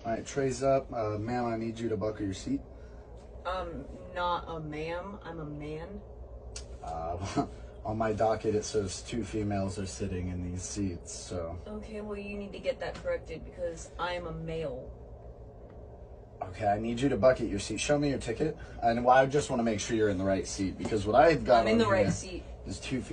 Alright, trays up. Ma'am, I need you to buckle your seat. Not a ma'am. I'm a man. On my docket, it says 2 females are sitting in these seats, so... Okay, well, you need to get that corrected because I'm a male. Okay, I need you to bucket your seat. Show me your ticket. And I just want to make sure you're in the right seat, because what I've got I'm in the right seat. Is 2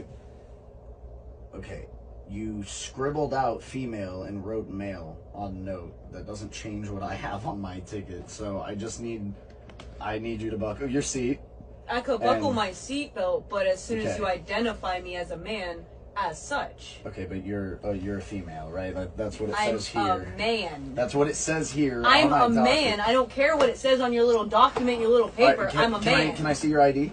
Okay, you scribbled out female and wrote male on note. That doesn't change what I have on my ticket, so I need you to buckle your seat. I could buckle my seatbelt, but as soon as you identify me as a man, as such. Okay, but you're a female, right? That's what it says here. I'm a man. That's what it says here. I'm a man. I don't care what it says on your little document, your little paper. Right, I'm a man. Can I see your ID?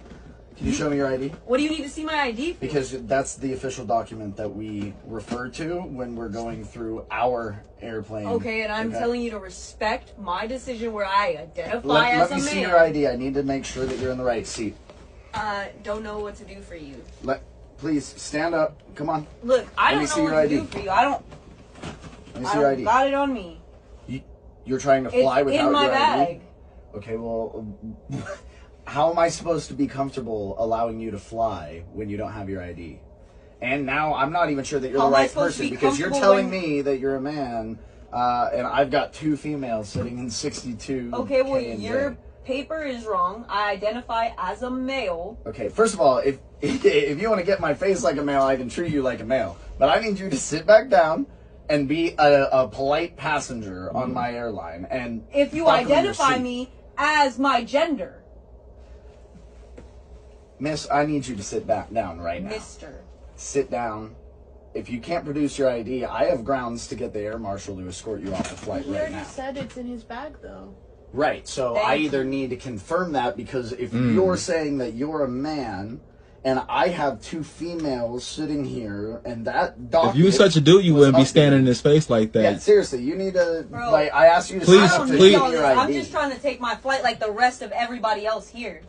Can you show me your ID? What do you need to see my ID for? Because that's the official document that we refer to when we're going through our airplane. Okay, and I'm telling you to respect my decision where I identify as a man. Let me see your ID. I need to make sure that you're in the right seat. Don't know what to do for you. Please stand up. Come on. Look, I don't know what to do for you. I don't. Let me see your ID. Got it on me. You're trying to fly without your ID? It's in my bag. Okay, well, how am I supposed to be comfortable allowing you to fly when you don't have your ID? And now I'm not even sure that you're the right person, because you're telling me that you're a man, and I've got 2 females sitting in 62. Okay, well, your paper is wrong. I identify as a male. Okay, first of all, if you want to get my face like a male, I can treat you like a male. But I need you to sit back down and be a polite passenger on my airline. And if you identify me as my gender. Miss, I need you to sit back down right now. Mister. Sit down. If you can't produce your ID, I have grounds to get the air marshal to escort you off the flight right now. He already said it's in his bag, though. Right, so I either need to confirm that, because if you're saying that you're a man, and I have 2 females sitting here, and that document... If you were such a dude, you wouldn't be standing in his face like that. Yeah, seriously, you need to... Bro, like, I asked you to please, sign up to please. get your ID. I'm just trying to take my flight like the rest of everybody else here.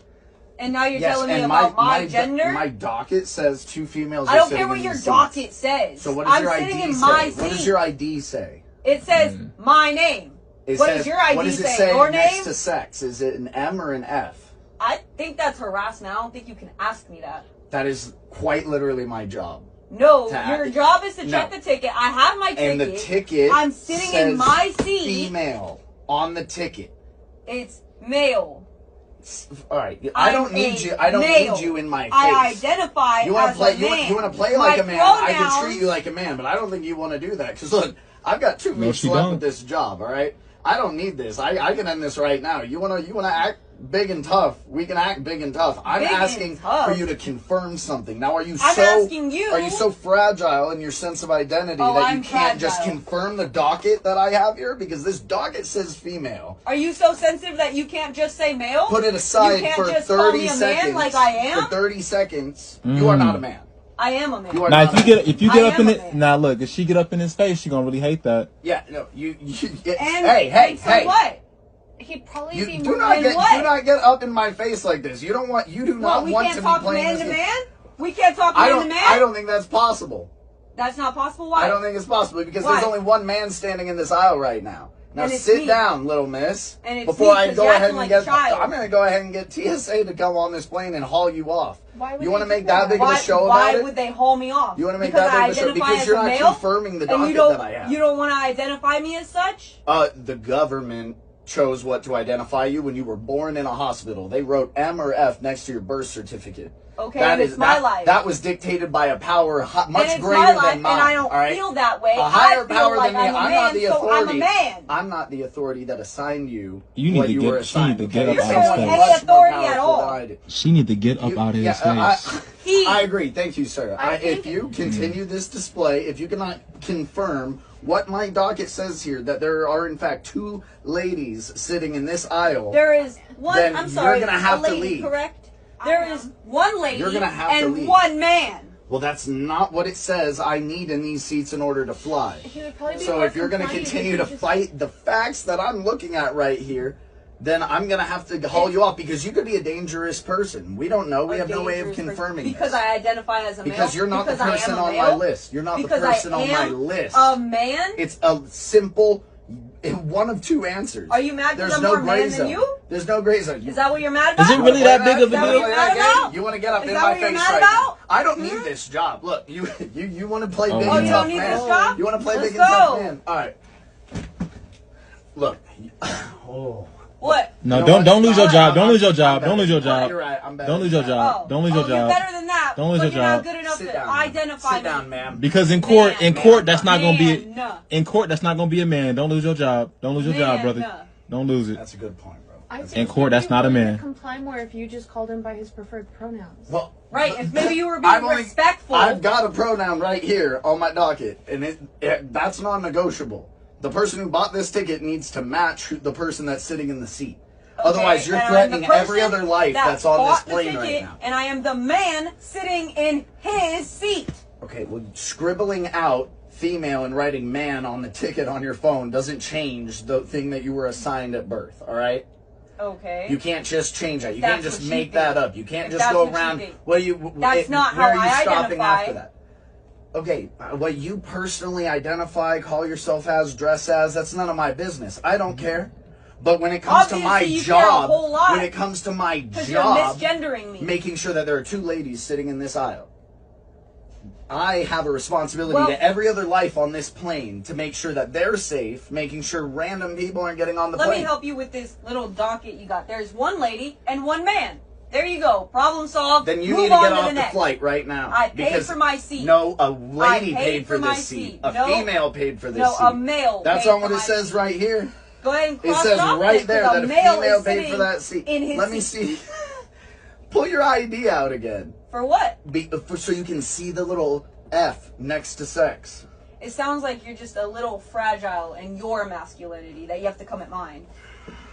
And now you're telling me and about my gender? My docket says 2 females I don't care what your docket says. So what does your sitting ID in say? my seat. What does your ID say? It says my name. What does your ID what does it say? say Your next name? to sex? Is it an M or an F? I think that's harassment. I don't think you can ask me that. That is quite literally my job. No, your job is to check the ticket. I have my ticket. And the ticket I'm sitting in my seat. Female on the ticket. It's male. All right, I don't need you. I don't need you in my face. I identify as a man. You want to play like a man? I can treat you like a man, but I don't think you want to do that. Because look, I've got 2 weeks left with this job. All right, I don't need this. I can end this right now. You wanna act big and tough? We can act big and tough. I'm asking for you to confirm something. Now, I'm asking you. Are you so fragile in your sense of identity that you can't just confirm the docket that I have here? Because this docket says female. Are you so sensitive that you can't just say male? Put it aside for 30 seconds. Man like I am? For 30 seconds, you are not a man. I am a man. Now, if you get up in it, now look, if she get up in his face, she gonna really hate that. Yeah, no, hey, what? He'd probably you be do not get up in my face like this. You do not want to be playing this. We can't talk man to man? We can't talk man to man? I don't think that's possible. That's not possible? Why? I don't think it's possible because there's only one man standing in this aisle right now. Now sit down, little miss. Before I go ahead and I'm going to go ahead and get TSA to come on this plane and haul you off. You want to make that big of a show about it? Why would they haul me off? You want to make that big of a show because you're not confirming the docket that I have. You don't want to identify me as such? The government chose what to identify you when you were born in a hospital. They wrote M or F next to your birth certificate. Okay, that is my life. That was dictated by a power much greater than mine. And I don't feel that way. A higher power than me. I'm not the authority. I'm a man. I'm not the authority that assigned you. You need to get. She need to get up out of his face. Any authority at all. She need to get up out of his face. I agree. Thank you, sir. If you continue this display, if you cannot confirm what my docket says here, that there are in fact 2 ladies sitting in this aisle, there is one. Then I'm sorry, you're gonna have to leave. Correct. There is one lady you're gonna have and to leave. one man. Well, that's not what it says I need in these seats in order to fly. So if you're going to continue to fight the facts that I'm looking at right here, then I'm going to have to haul you off because you could be a dangerous person. We don't know. We have no way of confirming because I identify as a male. Because you're not the person on my list. You're not the person on my list. A man? It's a simple one of two answers. Are you mad because There's I'm no more gray man zone. than you? There's no gray zone. Is that what you're mad about? Is it really that big of a deal? You want to get up in my face right now? I don't need this job. Look, you want to play big and tough man. You want to play big and tough man. All right. Look. Oh. What? No, don't lose your job. Don't lose your job. Don't lose your job. You're right. I'm better. Don't lose your job. Don't lose your job. You're better than that. Don't lose your job. You're not job. good enough Sit to down. identify Sit down, ma'am. Because in court, that's not gonna be. In court, that's not gonna be a man. Don't lose your job. Don't lose your job, brother. Don't lose it. That's a good point, bro. In court, that's not a man. Comply more if you just called him by his preferred pronouns. Well, right. If maybe you were being respectful. I've got a pronoun right here on my docket, and that's non-negotiable. The person who bought this ticket needs to match the person that's sitting in the seat. Okay, otherwise, you're threatening every other life that's on this plane right now. And I am the man sitting in his seat. Okay, well, scribbling out female and writing man on the ticket on your phone doesn't change the thing that you were assigned at birth, all right? Okay. You can't just change that. You can't just make that up. You can't just go around. That's not how I identify. After that? Okay, what you personally identify, call yourself as, dress as, that's none of my business. I don't care. But when it comes to my job, when it comes to my job, you're misgendering me. Making sure that there are two ladies sitting in this aisle, I have a responsibility to every other life on this plane to make sure that they're safe, making sure random people aren't getting on the plane. Let me help you with this little docket you got. There's one lady and one man. There you go. Problem solved. Then you need to get off the flight right now. I paid for my seat. No, a lady paid for this seat. A female paid for this seat. No, a male. That's on what it says right here. Go ahead and cross it says off right there that a female paid for that seat. Let me see. Pull your ID out again. For what? So you can see the little F next to sex. It sounds like you're just a little fragile in your masculinity that you have to come at mine.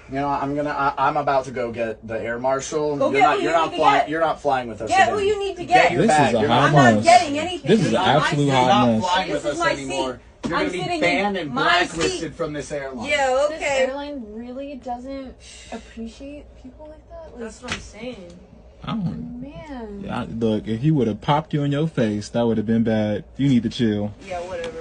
You know, I'm about to go get the air marshal. You're not flying with us. Get who you need to get. This is a hot I'm not getting anything. This is an absolute hot mess. You're not flying with us anymore. You're going to be banned and blacklisted from this airline. Yeah, okay. This airline really doesn't appreciate people like that? That's what I'm saying. Man. Look, if he would have popped you in your face, that would have been bad. You need to chill. Yeah, whatever.